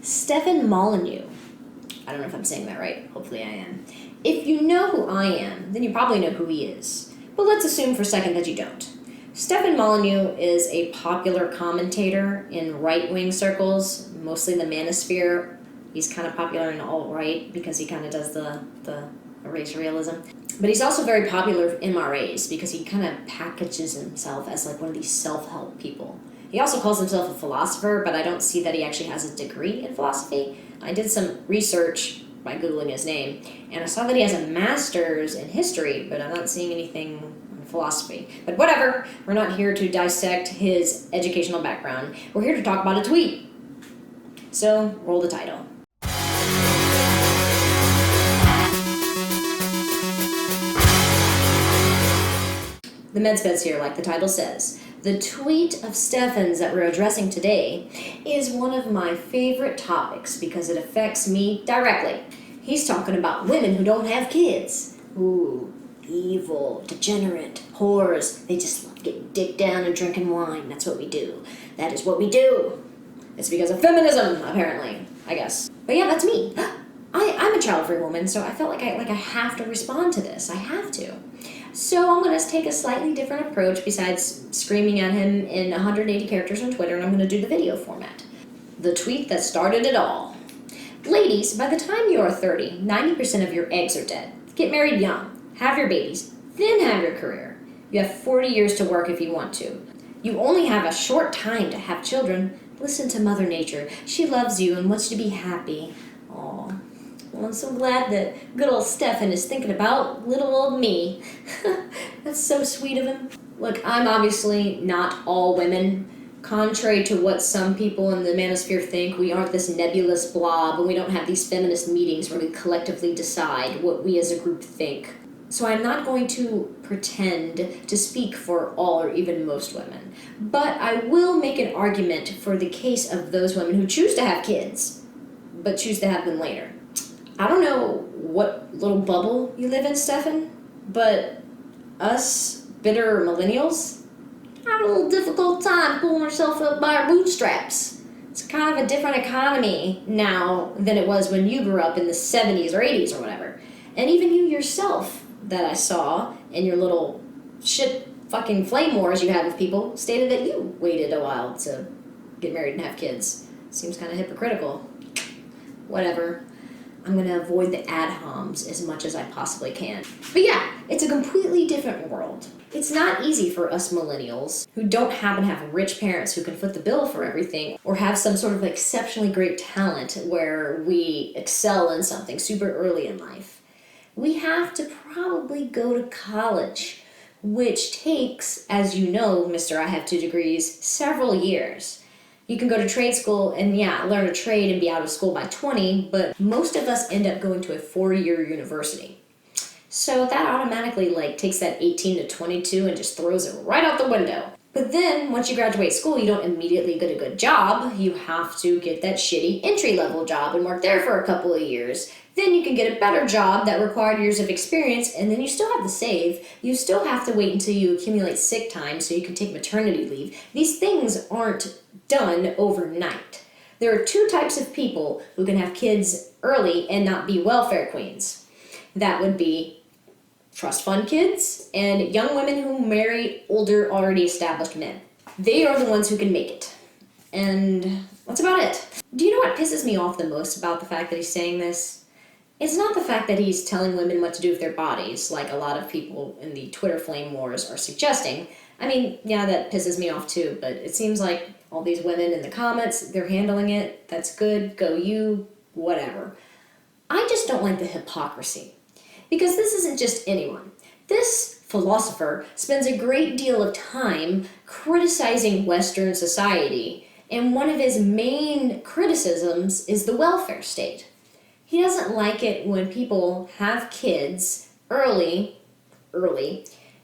Stefan Molyneux. I don't know if I'm saying that right. Hopefully I am. If you know who I am, then you probably know who he is. But let's assume for a second that you don't. Stefan Molyneux is a popular commentator in right-wing circles, mostly the manosphere. He's kind of popular in alt-right because he kind of does the erase realism. But he's also very popular in MRAs because he kind of packages himself as like one of these self-help people. He also calls himself a philosopher, but I don't see that he actually has a degree in philosophy. I did some research by Googling his name, and I saw that he has a master's in history, but I'm not seeing anything in philosophy. But whatever, we're not here to dissect his educational background. We're here to talk about a tweet. So, roll the title. The medsped's here, like the title says. The tweet of Stefan's that we're addressing today is one of my favorite topics because it affects me directly. He's talking about women who don't have kids. Ooh, evil, degenerate, whores. They just love getting dick down and drinking wine. That's what we do. That is what we do. It's because of feminism, apparently, I guess. But yeah, that's me. I'm a child-free woman, so I felt like I have to respond to this. I have to. So I'm going to take a slightly different approach besides screaming at him in 180 characters on Twitter, and I'm going to do the video format. The tweet that started it all. Ladies, by the time you are 30, 90% of your eggs are dead. Get married young, have your babies, then have your career. You have 40 years to work if you want to. You only have a short time to have children. Listen to Mother Nature. She loves you and wants you to be happy. Aww. Well, I'm so glad that good old Stefan is thinking about little old me. That's so sweet of him. Look, I'm obviously not all women. Contrary to what some people in the manosphere think, we aren't this nebulous blob, and we don't have these feminist meetings where we collectively decide what we as a group think. So I'm not going to pretend to speak for all or even most women. But I will make an argument for the case of those women who choose to have kids, but choose to have them later. I don't know what little bubble you live in, Stefan, but us bitter millennials have a little difficult time pulling ourselves up by our bootstraps. It's kind of a different economy now than it was when you grew up in the 70s or 80s or whatever. And even you yourself that I saw in your little shit fucking flame wars you had with people stated that you waited a while to get married and have kids. Seems kind of hypocritical. Whatever. I'm going to avoid the ad homs as much as I possibly can. But yeah, it's a completely different world. It's not easy for us millennials who don't happen to have rich parents who can foot the bill for everything or have some sort of exceptionally great talent where we excel in something super early in life. We have to probably go to college, which takes, as you know, Mr. I have 2 degrees, several years. You can go to trade school and, learn a trade and be out of school by 20, but most of us end up going to a 4-year university. So that automatically, takes that 18 to 22 and just throws it right out the window. But then, once you graduate school, you don't immediately get a good job. You have to get that shitty entry-level job and work there for a couple of years. Then you can get a better job that required years of experience, and then you still have to save. You still have to wait until you accumulate sick time so you can take maternity leave. These things aren't done overnight. There are 2 types of people who can have kids early and not be welfare queens. That would be trust fund kids and young women who marry older, already established men. They are the ones who can make it. And that's about it. Do you know what pisses me off the most about the fact that he's saying this? It's not the fact that he's telling women what to do with their bodies, like a lot of people in the Twitter flame wars are suggesting. I mean, yeah, that pisses me off too, but it seems like all these women in the comments, they're handling it. That's good. Go you. Whatever. I just don't like the hypocrisy. Because this isn't just anyone. This philosopher spends a great deal of time criticizing Western society, and one of his main criticisms is the welfare state. He doesn't like it when people have kids early,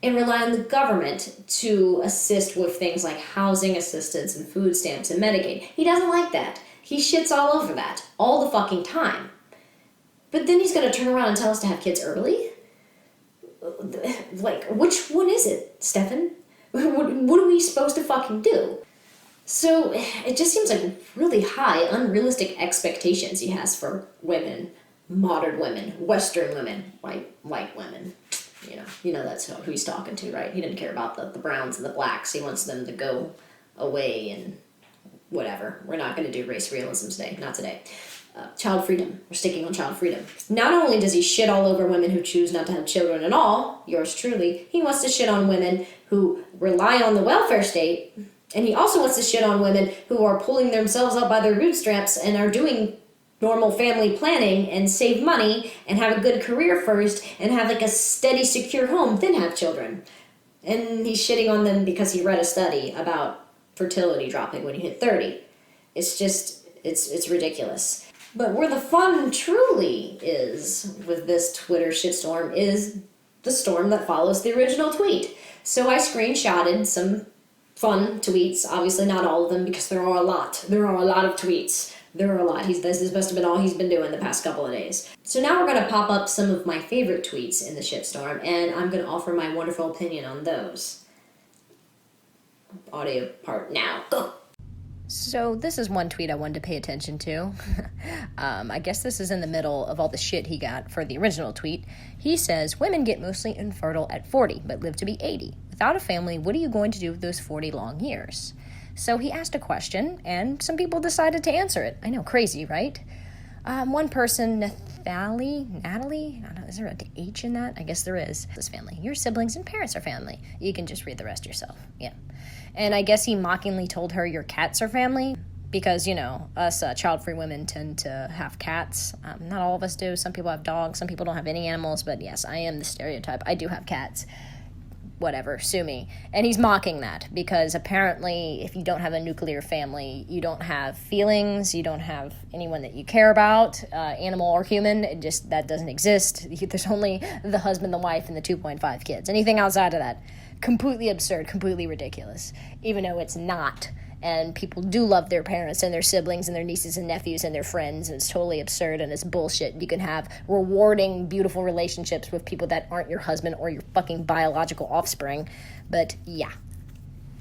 and rely on the government to assist with things like housing assistance and food stamps and Medicaid. He doesn't like that. He shits all over that, all the fucking time. But then he's going to turn around and tell us to have kids early? Which one is it, Stefan? What are we supposed to fucking do? So it just seems like really high, unrealistic expectations he has for women, modern women, Western women, white women. You know that's who he's talking to, right? He didn't care about the browns and the blacks. He wants them to go away and whatever. We're not going to do race realism today, not today. Child freedom. We're sticking on child freedom. Not only does he shit all over women who choose not to have children at all, yours truly, he wants to shit on women who rely on the welfare state, and he also wants to shit on women who are pulling themselves up by their bootstraps and are doing normal family planning and save money and have a good career first and have like a steady, secure home, then have children. And he's shitting on them because he read a study about fertility dropping when you hit 30. It's just, it's ridiculous. But where the fun truly is with this Twitter shitstorm is the storm that follows the original tweet. So I screenshotted some fun tweets, obviously not all of them because there are a lot. There are a lot of tweets. There are a lot. This must have been all he's been doing the past couple of days. So now we're going to pop up some of my favorite tweets in the shitstorm, and I'm going to offer my wonderful opinion on those. Audio part now. Go! So this is one tweet I wanted to pay attention to. I guess this is in the middle of all the shit he got for the original tweet. He says, women get mostly infertile at 40, but live to be 80. Without a family, what are you going to do with those 40 long years? So he asked a question, and some people decided to answer it. I know, crazy, right? One person, Natalie, I don't know, is there an H in that? I guess there is. This family. Your siblings and parents are family. You can just read the rest yourself. Yeah. And I guess he mockingly told her your cats are family because, us child-free women tend to have cats. Not all of us do. Some people have dogs. Some people don't have any animals. But yes, I am the stereotype. I do have cats. Whatever, sue me. And he's mocking that because apparently if you don't have a nuclear family, you don't have feelings, you don't have anyone that you care about, animal or human. That doesn't exist. There's only the husband, the wife, and the 2.5 kids. Anything outside of that, completely absurd, completely ridiculous, even though it's not. And people do love their parents and their siblings and their nieces and nephews and their friends, and it's totally absurd and it's bullshit. You can have rewarding, beautiful relationships with people that aren't your husband or your fucking biological offspring. But yeah.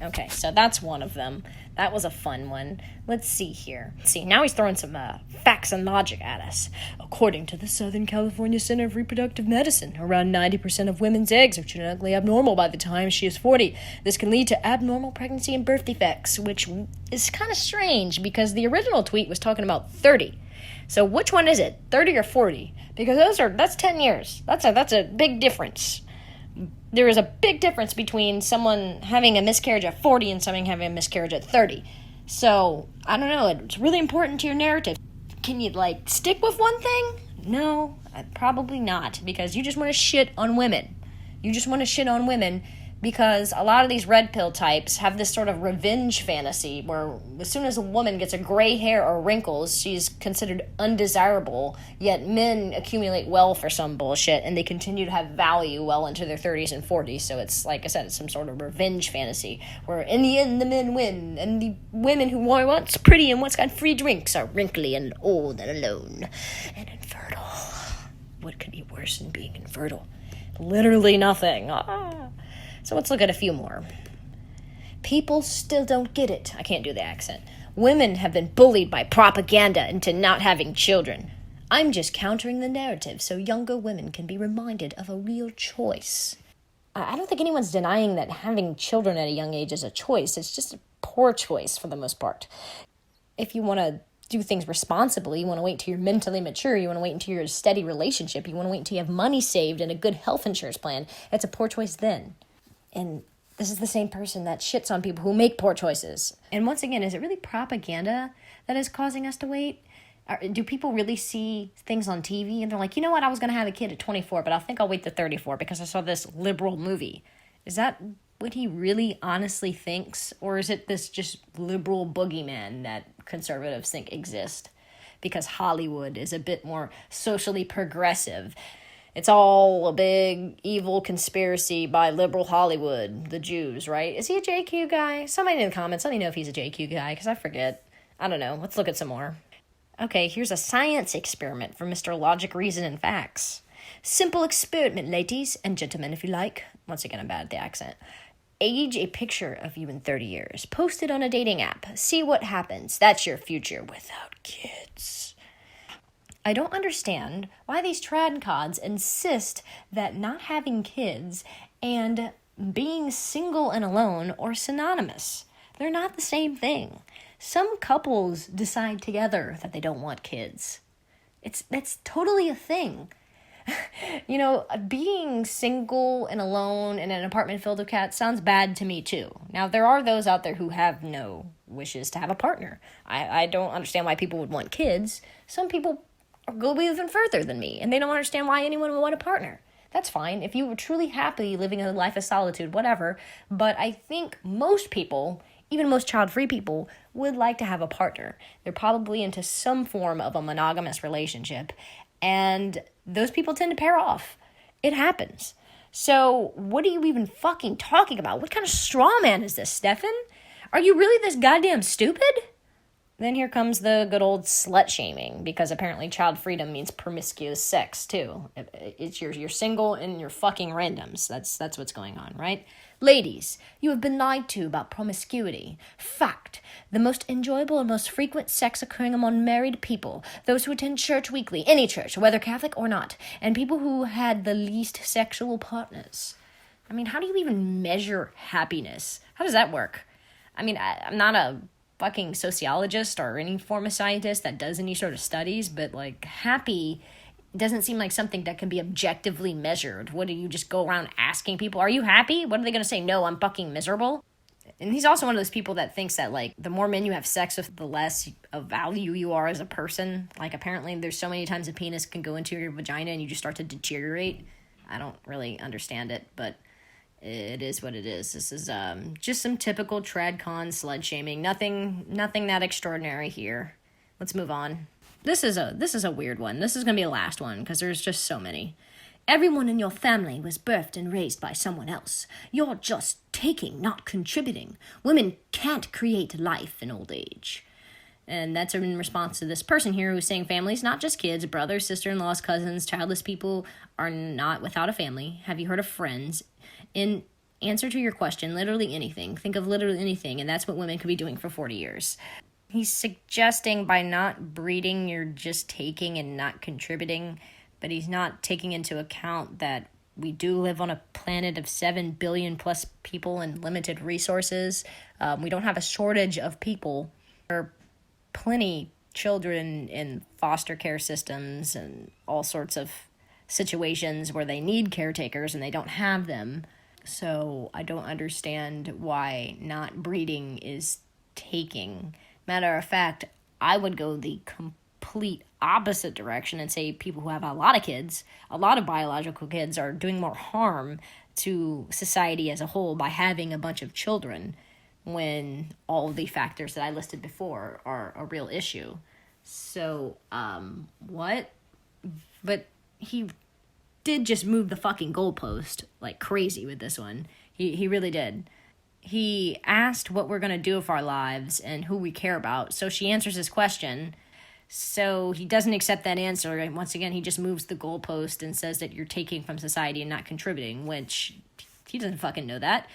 Okay, so that's one of them. That was a fun one. Let's see here. Now he's throwing some facts and logic at us. According to the Southern California Center of Reproductive Medicine, around 90% of women's eggs are genetically abnormal by the time she is 40. This can lead to abnormal pregnancy and birth defects, which is kind of strange because the original tweet was talking about 30. So which one is it, 30 or 40? Because that's 10 years. That's a big difference. There is a big difference between someone having a miscarriage at 40 and someone having a miscarriage at 30. So, I don't know, it's really important to your narrative. Can you, stick with one thing? No, probably not, because you just want to shit on women. You just want to shit on women because a lot of these red pill types have this sort of revenge fantasy where as soon as a woman gets a gray hair or wrinkles, she's considered undesirable, yet men accumulate wealth for some bullshit and they continue to have value well into their 30s and 40s. So it's, like I said, it's some sort of revenge fantasy where in the end the men win and the women who are once pretty and once got free drinks are wrinkly and old and alone and infertile. What could be worse than being infertile? Literally nothing. So let's look at a few more. People still don't get it. I can't do the accent. Women have been bullied by propaganda into not having children. I'm just countering the narrative so younger women can be reminded of a real choice. I don't think anyone's denying that having children at a young age is a choice. It's just a poor choice for the most part. If you want to do things responsibly, you want to wait till you're mentally mature, you want to wait until you're in a steady relationship, you want to wait until you have money saved and a good health insurance plan, it's a poor choice then. And this is the same person that shits on people who make poor choices. And once again, is it really propaganda that is causing us to wait? Do people really see things on TV and they're like, you know what, I was going to have a kid at 24, but I think I'll wait to 34 because I saw this liberal movie. Is that what he really honestly thinks? Or is it this just liberal boogeyman that conservatives think exists? Because Hollywood is a bit more socially progressive. It's all a big evil conspiracy by liberal Hollywood, the Jews, right? Is he a JQ guy? Somebody in the comments, let me know if he's a JQ guy, because I forget. I don't know. Let's look at some more. Okay, here's a science experiment from Mr. Logic, Reason, and Facts. Simple experiment, ladies and gentlemen, if you like. Once again, I'm bad at the accent. Age a picture of you in 30 years. Post it on a dating app. See what happens. That's your future without kids. I don't understand why these tradcods insist that not having kids and being single and alone are synonymous. They're not the same thing. Some couples decide together that they don't want kids. That's totally a thing. You know, being single and alone in an apartment filled with cats sounds bad to me too. Now, there are those out there who have no wishes to have a partner. I don't understand why people would want kids. Some people go even further than me, and they don't understand why anyone would want a partner. That's fine. If you were truly happy living a life of solitude, whatever. But I think most people, even most child-free people, would like to have a partner. They're probably into some form of a monogamous relationship, and those people tend to pair off. It happens. So what are you even fucking talking about? What kind of straw man is this, Stefan? Are you really this goddamn stupid? Then here comes the good old slut-shaming, because apparently child freedom means promiscuous sex, too. It's you're single and you're fucking randoms. That's what's going on, right? Ladies, you have been lied to about promiscuity. Fact, the most enjoyable and most frequent sex occurring among married people, those who attend church weekly, any church, whether Catholic or not, and people who had the least sexual partners. I mean, how do you even measure happiness? How does that work? I mean, I'm not a fucking sociologist or any form of scientist that does any sort of studies, but like happy doesn't seem like something that can be objectively measured. What do you just go around asking people, are you happy? What are they going to say? No, I'm fucking miserable. And he's also one of those people that thinks that like the more men you have sex with, the less of value you are as a person. Like apparently there's so many times a penis can go into your vagina and you just start to deteriorate. I don't really understand it, but it is what it is. This is just some typical tradcon slut shaming. Nothing that extraordinary here. Let's move on. This is a weird one. This is gonna be the last one because there's just so many. Everyone in your family was birthed and raised by someone else. You're just taking, not contributing. Women can't create life in old age. And that's in response to this person here who's saying families, not just kids, brothers, sister-in-laws, cousins, childless people are not without a family. Have you heard of friends? In answer to your question, literally anything. Think of literally anything, and that's what women could be doing for 40 years. He's suggesting by not breeding, you're just taking and not contributing, but he's not taking into account that we do live on a planet of 7 billion plus people and limited resources. We don't have a shortage of people. There are plenty children in foster care systems and all sorts of situations where they need caretakers and they don't have them. So I don't understand why not breeding is taking. Matter of fact, I would go the complete opposite direction and say people who have a lot of kids, a lot of biological kids, are doing more harm to society as a whole by having a bunch of children when all of the factors that I listed before are a real issue. So, what? But he did just move the fucking goalpost like crazy with this one. He really did. He asked what we're going to do with our lives and who we care about. So she answers his question. So he doesn't accept that answer. And once again, he just moves the goalpost and says that you're taking from society and not contributing, which he doesn't fucking know that.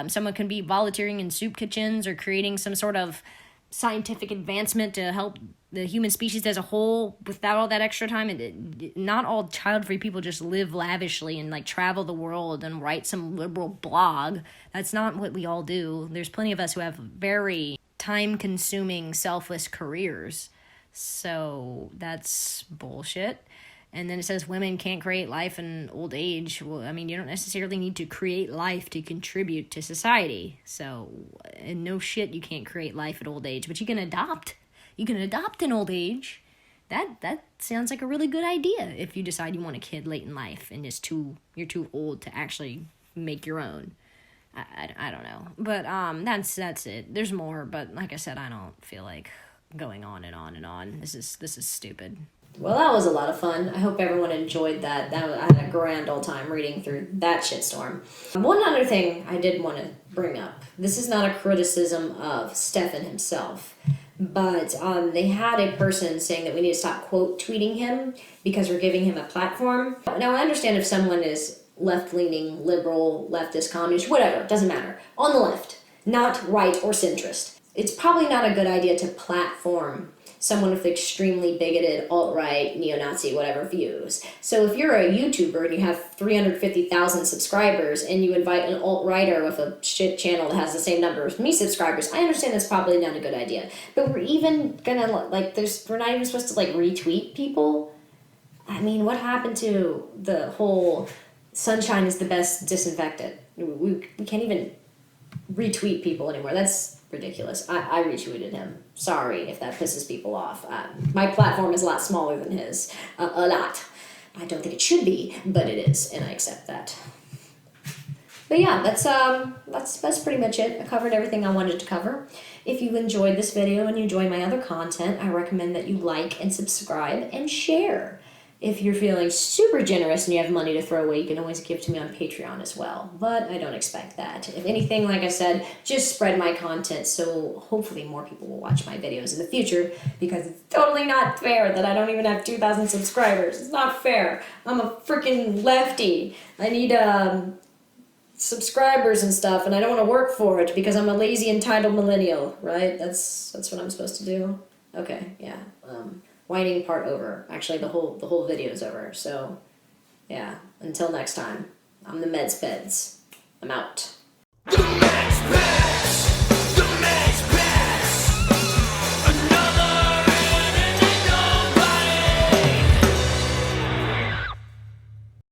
Someone can be volunteering in soup kitchens or creating some sort of scientific advancement to help the human species as a whole without all that extra time. And not all child-free people just live lavishly and like travel the world and write some liberal blog. That's not what we all do. There's plenty of us who have very time-consuming, selfless careers. So that's bullshit. And then it says women can't create life in old age. Well, I mean, you don't necessarily need to create life to contribute to society. So, and no shit, you can't create life at old age, but you can adopt. You can adopt in old age. That sounds like a really good idea if you decide you want a kid late in life and you're too old to actually make your own. I don't know. But that's it. There's more, but like I said, I don't feel like going on and on and on. This is stupid. Well, that was a lot of fun. I hope everyone enjoyed that. I had a grand old time reading through that shitstorm. One other thing I did want to bring up. This is not a criticism of Stefan himself, but they had a person saying that we need to stop quote tweeting him because we're giving him a platform. Now, I understand if someone is left-leaning, liberal, leftist, communist, whatever, doesn't matter. On the left, not right or centrist. It's probably not a good idea to platform someone with extremely bigoted, alt-right, neo-Nazi, whatever views. So if you're a YouTuber and you have 350,000 subscribers and you invite an alt-righter with a shit channel that has the same number as me subscribers, I understand that's probably not a good idea. But we're even gonna, like, we're not even supposed to, like, retweet people? I mean, what happened to the whole sunshine is the best disinfectant? We can't even retweet people anymore. That's ridiculous. I retweeted him. Sorry if that pisses people off. My platform is a lot smaller than his. A lot. I don't think it should be, but it is, and I accept that. But yeah, that's pretty much it. I covered everything I wanted to cover. If you enjoyed this video and you enjoy my other content, I recommend that you like and subscribe and share. If you're feeling super generous and you have money to throw away, you can always give to me on Patreon as well. But I don't expect that. If anything, like I said, just spread my content so hopefully more people will watch my videos in the future, because it's totally not fair that I don't even have 2,000 subscribers. It's not fair. I'm a freaking lefty. I need subscribers and stuff, and I don't want to work for it because I'm a lazy, entitled millennial, right? That's what I'm supposed to do? Okay, yeah. Whining part over. Actually, the whole video's over. So, yeah. Until next time, I'm the Meds Beds. I'm out. The Meds Beds!